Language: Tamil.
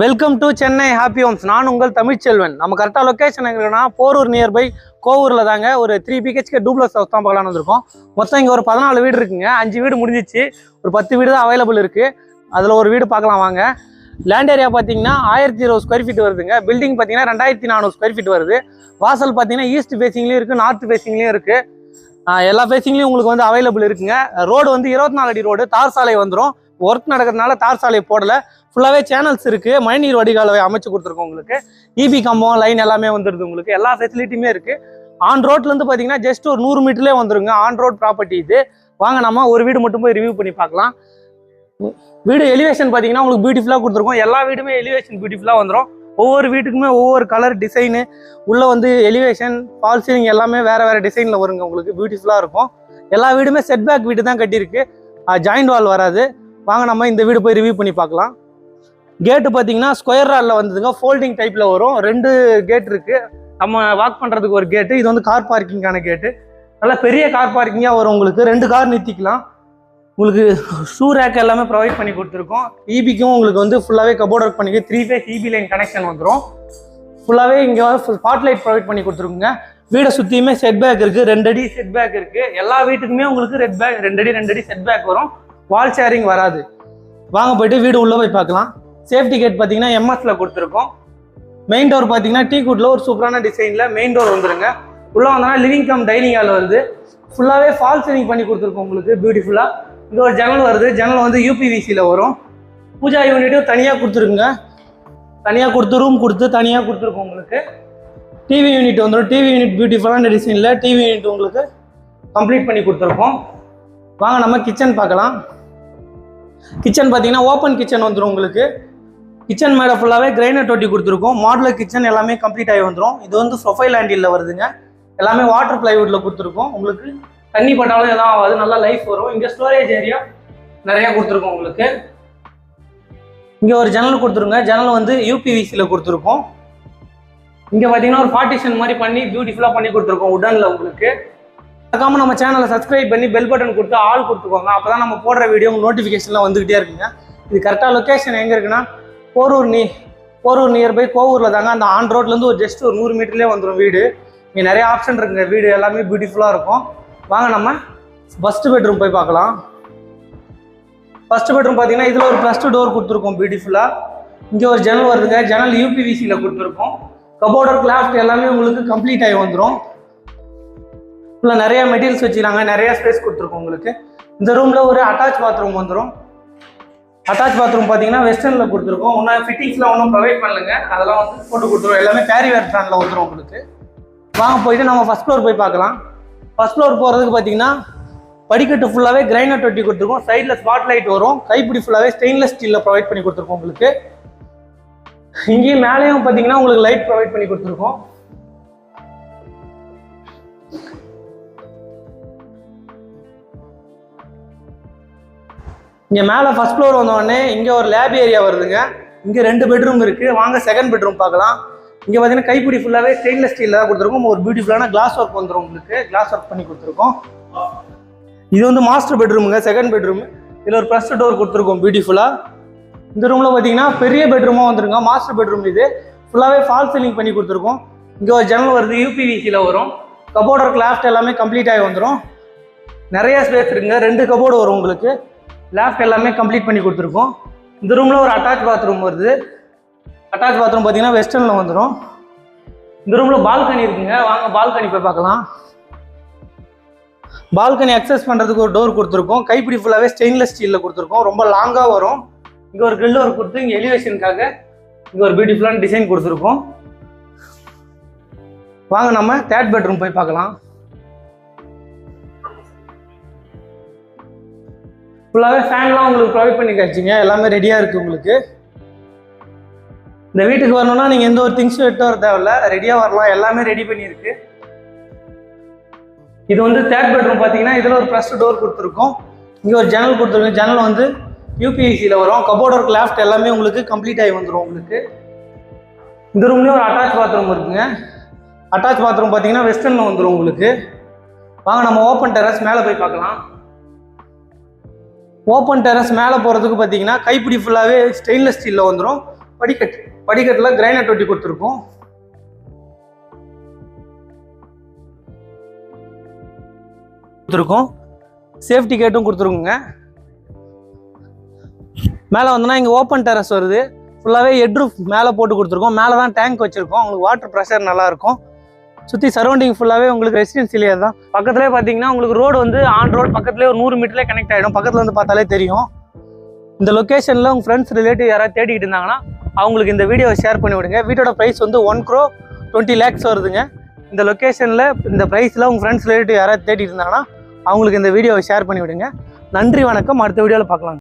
Welcome to Chennai happy homes. நான் உங்கள் தமிழ்ச்செல்வன். நம்ம கரெக்டாக லொக்கேஷன் எங்கன்னா போரூர் நியர்பை கோவூரில் தாங்க. ஒரு 3 BHK டூப்ளஸ் ஹவுஸ் தான் பார்க்கலான்னு வந்திருக்கோம். மொத்தம் இங்கே ஒரு 14 வீடு இருக்குங்க. 5 வீடு முடிஞ்சிச்சு, ஒரு 10 வீடு தான் அவைலபிள் இருக்குது. அதில் ஒரு வீடு பார்க்கலாம் வாங்க. லேண்ட் ஏரியா பார்த்தீங்கன்னா 1020 ஸ்கொயர் ஃபீட் வருதுங்க. பில்டிங் பார்த்தீங்கன்னா 2400 ஸ்கொயர் ஃபீட் வருது. வாசல் பார்த்தீங்கன்னா ஈஸ்ட் ஃபேஸிங்லேயும் இருக்குது, நார்த் ஃபேஸிங்லேயும் இருக்குது. எல்லா ஃபேஸிங்லேயும் உங்களுக்கு வந்து அவைலபிள் இருக்குங்க. ரோடு வந்து 24 அடி ரோடு, தார் சாலை வந்துடும். ஒர்க் நடக்கிறதுனால தார் சாலை போடலை, ஃபுல்லாகவே சேனல்ஸ் இருக்குது. மழைநீர் வடிகாலை அமைச்சு கொடுத்துருக்கோம். உங்களுக்கு இபி கம்பம் லைன் எல்லாமே வந்துடுது. உங்களுக்கு எல்லா ஃபெசிலிட்டியுமே இருக்குது. ஆன் ரோட்லேருந்து பார்த்தீங்கன்னா ஜஸ்ட் ஒரு 100 மீட்டர்லேயே வந்துருங்க. ஆன் ரோட் ப்ராப்பர்ட்டி இது. வாங்க நம்ம ஒரு வீடு மட்டும் போய் ரிவ்யூ பண்ணி பார்க்கலாம். வீடு எலிவேஷன் பார்த்தீங்கன்னா உங்களுக்கு பியூட்டிஃபுல்லாக கொடுத்துருக்கோம். எல்லா வீடுமே எலிவேஷன் பியூட்டிஃபுல்லாக வந்துடும். ஒவ்வொரு வீட்டுக்குமே ஒவ்வொரு கலர் டிசைனு உள்ளே வந்து எலிவேஷன் ஃபால் சீலிங் எல்லாமே வேறு டிசைனில் வருங்க. உங்களுக்கு பியூட்டிஃபுல்லாக இருக்கும். எல்லா வீடுமே செட்பேக் வீடு தான் கட்டியிருக்கு, ஜாயிண்ட் வால் வராது. வாங்க நம்ம இந்த வீடு போய் ரிவ்யூ பண்ணி பார்க்கலாம். கேட்டு பார்த்தீங்கன்னா ஸ்கொயர் ராடில் வந்ததுங்க, ஃபோல்டிங் டைப்பில் வரும். 2 கேட் இருக்குது. நம்ம வாக் பண்ணுறதுக்கு ஒரு கேட்டு. இது வந்து கார் பார்க்கிங்கான கேட்டு. நல்லா பெரிய கார் பார்க்கிங்காக வரும். உங்களுக்கு 2 கார் நிறுத்திக்கலாம். உங்களுக்கு ஷூ ரேக் எல்லாமே ப்ரொவைட் பண்ணி கொடுத்துருக்கோம். இபிக்கும் உங்களுக்கு வந்து ஃபுல்லாகவே கபோர்ட் ஒர்க் பண்ணி 3 ஃபேஸ் இபி லைன் கனெக்ஷன் வந்துடும். ஃபுல்லாகவே இங்கே வந்து ஸ்பாட் லைட் ப்ரொவைட் பண்ணி கொடுத்துருக்குங்க. வீடை சுற்றியுமே செட் பேக் இருக்குது, 2 அடி செட் பேக் இருக்குது. எல்லா வீட்டுக்குமே உங்களுக்கு 2 அடி செட் பேக் வரும். வால் ஷேரிங் வராது. வாங்க போயிட்டு வீடு உள்ளே போய் பார்க்கலாம். சேஃப்டி கேட் பார்த்தீங்கன்னா எம்எஸ்ல கொடுத்துருக்கோம். மெயின் டோர் பார்த்தீங்கன்னா டீக்குட்டில் ஒரு சூப்பரான டிசைனில் மெயின் டோர் வந்துருங்க. உள்ளே வந்தோன்னா லிவிங் கம் டைனிங் ஹால் வருது. ஃபுல்லாகவே ஃபால் சீலிங் பண்ணி கொடுத்துருக்கோம். உங்களுக்கு பியூட்டிஃபுல்லாக இங்கே ஒரு ஜன்னல் வருது. ஜன்னல் வந்து யூபிவிசியில் வரும். பூஜா யூனிட்டும் தனியாக கொடுத்துருக்குங்க. தனியாக கொடுத்து ரூம் கொடுத்து தனியாக கொடுத்துருக்கோம். உங்களுக்கு டிவி யூனிட் வந்துடும். டிவி யூனிட் பியூட்டிஃபுல்லான டிசைனில் டிவி யூனிட் உங்களுக்கு கம்ப்ளீட் பண்ணி கொடுத்துருக்கோம். வாங்க நம்ம கிச்சன் பார்க்கலாம். கிச்சன் பார்த்தீங்கன்னா ஓப்பன் கிச்சன் வந்துடும். உங்களுக்கு கிச்சன் மேலே ஃபுல்லாகவே கிரைனைட் ஒட்டி கொடுத்துருக்கோம். மாடுலர் கிச்சன் எல்லாமே கம்ப்ளீட் ஆகி வந்துடும். இது வந்து ப்ரொஃபைல் ஹேண்டில் வருதுங்க. எல்லாமே வாட்டர் பிளைவுட்டில் கொடுத்துருக்கோம். உங்களுக்கு தண்ணி பட்டாலும் எதாவது ஆகாது, நல்லா லைஃப் வரும். இங்கே ஸ்டோரேஜ் ஏரியா நிறையா கொடுத்துருக்கோம். உங்களுக்கு இங்கே ஒரு ஜன்னல் கொடுத்துருங்க. ஜன்னல் வந்து யூபிவிசியில் கொடுத்துருக்கோம். இங்கே பார்த்தீங்கன்னா ஒரு பார்ட்டிஷன் மாதிரி பண்ணி பியூட்டிஃபுல்லாக பண்ணி கொடுத்துருக்கோம் உடனில். உங்களுக்கு மறக்காம நம்ம சேனலை சப்ஸ்கிரைப் பண்ணி பெல் பட்டன் கொடுத்து ஆல் கொடுத்துக்கோங்க. அப்போ தான் நம்ம போடுற வீடியோ நோட்டிஃபிகேஷன்லாம் வந்துக்கிட்டே இருக்குங்க. இது கரெக்டாக லொக்கேஷன் எங்கே இருக்குன்னா போரூர் நியர்பை கோவூரில் தாங்க. அந்த ஆன் ரோட்லேருந்து ஒரு ஜஸ்ட் ஒரு 100 மீட்டர்லேயே வந்துடும் வீடு. இங்கே நிறைய ஆப்ஷன் இருக்குங்க. வீடு எல்லாமே பியூட்டிஃபுல்லாக இருக்கும். வாங்க நம்ம ஃபஸ்ட்டு பெட்ரூம் போய் பார்க்கலாம். ஃபஸ்ட்டு பெட்ரூம் பார்த்தீங்கன்னா இதில் ஒரு +2 டோர் கொடுத்துருக்கோம் பியூட்டிஃபுல்லாக. இங்கே ஒரு ஜன்னல் வருதுங்க. ஜன்னல் யூபிவிசியில் கொடுத்துருக்கோம். கபோர்டர் கிளாஃப்ட் எல்லாமே உங்களுக்கு கம்ப்ளீட் ஆகி வந்துடும். ஃபுல்லாக நிறைய மெட்டீரியல்ஸ் வச்சுக்கிறாங்க. நிறைய ஸ்பேஸ் கொடுத்துருக்கோம். உங்களுக்கு இந்த ரூமில் ஒரு அட்டாச் பாத்ரூம் வந்துடும். அட்டாச் பாத்ரூம் பார்த்தீங்கன்னா வெஸ்டர்னில் கொடுத்துருக்கோம். ஒன்றும் ஃபிட்டிங்ஸ்லாம் ஒன்றும் ப்ரொவைட் பண்ணலங்க. அதெல்லாம் வந்து போட்டு கொடுத்துருவோம். எல்லாமே கேரி வேர் பிராண்டில் வந்துடும். உங்களுக்கு வாங்க போயிட்டு நம்ம ஃபஸ்ட் ஃப்ளோர் போய் பார்க்கலாம். ஃபஸ்ட் ஃப்ளோர் போகிறதுக்கு பார்த்தீங்கன்னா படிக்கட்டு ஃபுல்லாகவே கிரைனைட் ஒட்டி கொடுத்துருக்கோம். சைடில் ஸ்பாட் லைட் வரும். கைப்பிடி ஃபுல்லாகவே ஸ்டெயின்லெஸ் ஸ்டீலில் ப்ரொவைட் பண்ணி கொடுத்துருக்கோம். உங்களுக்கு இங்கேயும் மேலேயும் பார்த்தீங்கன்னா உங்களுக்கு லைட் ப்ரொவைட் பண்ணி கொடுத்துருக்கோம். இங்கே மேலே ஃபஸ்ட் ஃப்ளோர் வந்தோடனே இங்கே ஒரு லேப் ஏரியா வருதுங்க. இங்கே 2 பெட்ரூம் இருக்குது. வாங்க செகண்ட் பெட்ரூம் பார்க்கலாம். இங்கே பார்த்தீங்கன்னா கைப்பிடி ஃபுல்லாகவே ஸ்டெயின்லெஸ் ஸ்டீலில் தான் கொடுத்துருக்கோம். ஒரு பியூட்டிஃபுல்லான கிளாஸ் ஒர்க் வந்துடும். உங்களுக்கு கிளாஸ் ஒர்க் பண்ணி கொடுத்துருக்கோம். இது வந்து மாஸ்டர் பெட்ரூமுங்க, செகண்ட் பெட்ரூம். இதில் ஒரு +2 டோர் கொடுத்துருக்கோம் பியூட்டிஃபுல்லாக. இந்த ரூமில் பார்த்தீங்கன்னா பெரிய பெட்ரூமாக வந்துருங்க. மாஸ்டர் பெட்ரூம் இது. ஃபுல்லாகவே ஃபால் சீலிங் பண்ணி கொடுத்துருக்கோம். இங்கே ஒரு ஜன்னல் வருது, யூபிவிசியில் வரும். கபோர்டர் கிளாஃப்ட் எல்லாமே கம்ப்ளீட் ஆகி வந்துடும். நிறைய ஸ்பேஸ் இருக்குங்க. 2 கபோர்டு வரும். உங்களுக்கு லேஃப்ட் எல்லாமே கம்ப்ளீட் பண்ணி கொடுத்துருக்கோம். இந்த ரூமில் ஒரு அட்டாச் பாத்ரூம் வருது. அட்டாச் பாத்ரூம் பார்த்தீங்கன்னா வெஸ்டர்னில் வந்துடும். இந்த ரூமில் பால்கனி இருக்குங்க. வாங்க பால்கனி போய் பார்க்கலாம். பால்கனி அக்சஸ் பண்ணுறதுக்கு ஒரு டோர் கொடுத்துருக்கோம். கைப்பிடி ஃபுல்லாகவே ஸ்டெயின்லெஸ் ஸ்டீலில் கொடுத்துருக்கோம். ரொம்ப லாங்காக வரும். இங்கே ஒரு கிரில் ஒர்க் கொடுத்து இங்கே எலிவேஷனுக்காக இங்கே ஒரு பியூட்டிஃபுல்லான டிசைன் கொடுத்துருக்கோம். வாங்க நம்ம தேர்ட் பெட்ரூம் போய் பார்க்கலாம். ஃபுல்லாகவே ஃபேன்லாம் உங்களுக்கு ப்ரொவைட் பண்ணி காய்ச்சிங்க. எல்லாமே ரெடியாக இருக்குது. உங்களுக்கு இந்த வீட்டுக்கு வரணும்னா நீங்கள் எந்த ஒரு திங்ஸும் எடுத்து வர தேவையில்ல, ரெடியாக வரலாம். எல்லாமே ரெடி பண்ணியிருக்கு. இது வந்து தேர்ட் பெட்ரூம் பார்த்தீங்கன்னா இதில் ஒரு +2 டோர் கொடுத்துருக்கோம். இங்கே ஒரு ஜன்னல் கொடுத்துருக்கோம். ஜன்னல் வந்து யூபிவிசியில் வரும். கபோர்டர் கிளாஃப்ட் எல்லாமே உங்களுக்கு கம்ப்ளீட் ஆகி வந்துடும். உங்களுக்கு இந்த ரூம்லேயும் ஒரு அட்டாச் பாத்ரூம் இருக்குங்க. அட்டாச் பாத்ரூம் பார்த்தீங்கன்னா வெஸ்டர்னில் வந்துடும். உங்களுக்கு வாங்க நம்ம ஓப்பன் டெரஸ் மேலே போய் பார்க்கலாம். ஓப்பன் டெரஸ் மேலே போகிறதுக்கு பார்த்தீங்கன்னா கைப்பிடி ஃபுல்லாகவே ஸ்டெயின்லெஸ் ஸ்டீலில் வந்துடும். படிக்கட்டுல கிரைனைட் ஒட்டி கொடுத்துருக்கோம். சேஃப்டி கேட்டும் கொடுத்துருக்குங்க. மேலே வந்தோன்னா இங்கே ஓப்பன் டெரஸ் வருது. ஃபுல்லாகவே ஹெட் ரூஃப் மேலே போட்டு கொடுத்துருக்கோம். மேலே தான் டேங்க் வச்சுருக்கோம். உங்களுக்கு வாட்டர் ப்ரெஷர் நல்லாயிருக்கும். சுற்றி சரௌண்டிங் ஃபுல்லாகவே உங்களுக்கு ரெசிடென்சியல் ஏரியா தான். பக்கத்துலேயே பார்த்தீங்கன்னா உங்களுக்கு ரோடு வந்து ஆன் ரோடு பக்கத்துலேயே ஒரு 100 மீட்டர்லேயே கனெக்ட் ஆகிடும். பக்கத்தில் வந்து பார்த்தாலே தெரியும். இந்த லொக்கேஷனில் உங்கள் ஃப்ரெண்ட்ஸ் ரிலேட்டிவ் யாராவது தேடிக்கிட்டு இருந்தாங்கன்னா அவங்களுக்கு இந்த வீடியோவை ஷேர் பண்ணி விடுங்க. வீட்டோட ப்ரைஸ் வந்து 1,20 lakhs வருதுங்க. இந்த லொக்கேஷனில் இந்த ப்ரைஸில் உங்கள் ஃப்ரெண்ட்ஸ் ரிலேட்டிவ் யாராவது தேடிட்டு இருந்தாங்கன்னா அவங்களுக்கு இந்த வீடியோவை ஷேர் பண்ணி விடுங்க. நன்றி, வணக்கம். அடுத்த வீடியோவில் பார்க்கலாம்.